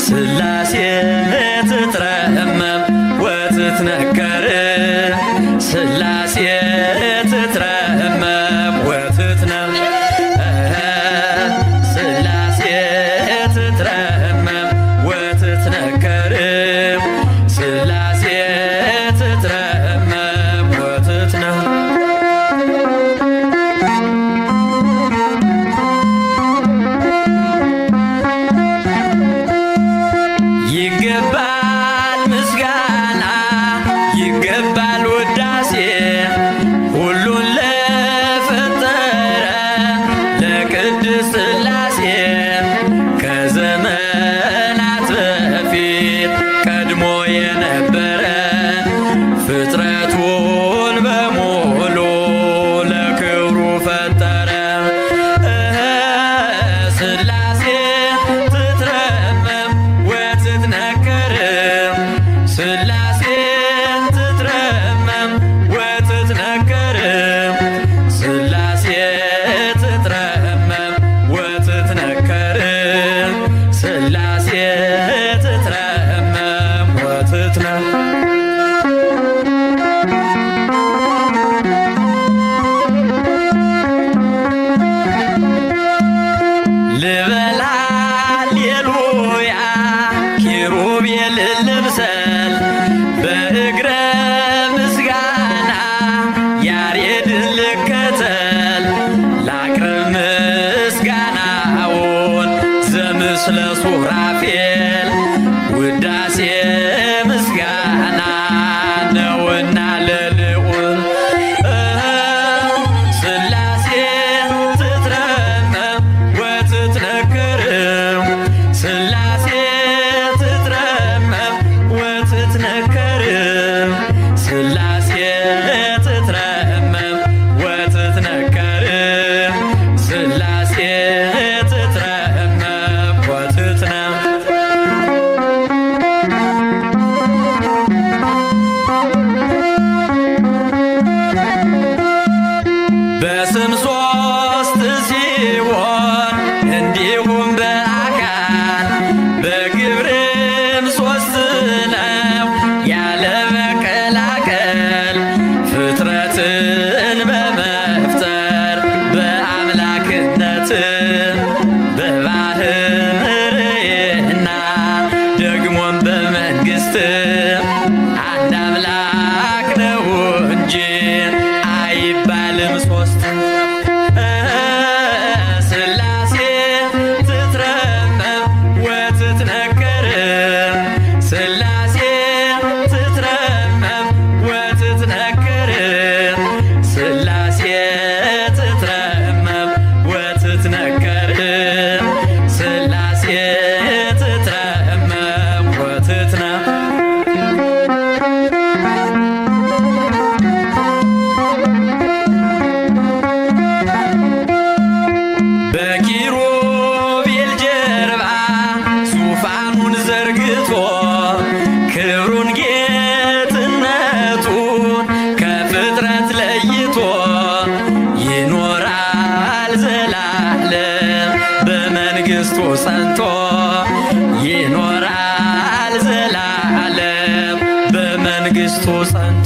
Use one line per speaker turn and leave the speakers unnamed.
ሥላሴ ትትረመም ወትትነከር ሥላሴ ትትረመም ወትትነም ሥላሴ ትትረመም ወትትነከር ሥላሴ ትትረመም ወትትነም ይገባል ምስጋና ይገባል ውዳሴ ሁሉን ለፈጠረ ለቅድስት ሥላሴ ከዘመናት በፊት ቀድሞ የነበረ ፍጥረቱን በሙሉ ለክብሩ ፈጠረ። ሥላሴ ትትረመም ወትትነከር ሥላሴ ትትረመም ወትትነከር ሥላሴ ትትረመም ወትትነከር ሥላሴ ትትረመም ወትትነም ልበል ሃሌሉያ ኪሩቤል ልብሰል በእግረ ምስጋና ያሬድን ልከተል ላቅርብ ምስጋናውን ዘምስለ ሱራፌል ውዳሴ ምስጋና ነውና ለልዑል ሥላሴ ትትረመም ወትትነከር ሥላሴ ትትረመም ወትትነከር ሥላሴ ትትረመም ወትትነከር ሥላሴ ትትረመም ወትትነም በስም ሦስት ሲሆን እንዲሁም በአካል በግብርም ሦስት ነው ያለ መቀላቀል ፍጥረትን በመፍጠር በአምላክነት በባህርይና ደግሞም በመንግሥት አንድ አምላክ ነው እንጂ አይባልም ሦስት። ሥላሴ ትትረመም ወትትነከር ሥላሴ ትትረመም ወትትነከር ሥላሴ ትትረመም ወትትነከር ሥላሴ ትትረመም ወትትነም በኪሩቤል ጀርባ ዙፋኑን ዘርግቶ ክብሩን ጌትነቱን ከፍጥረት ለይቶ ይኖራል ዘላለም በመንግሥቱ ጸንቶ ይኖራል ዘላለም በመንግሥቱ ጸንቶ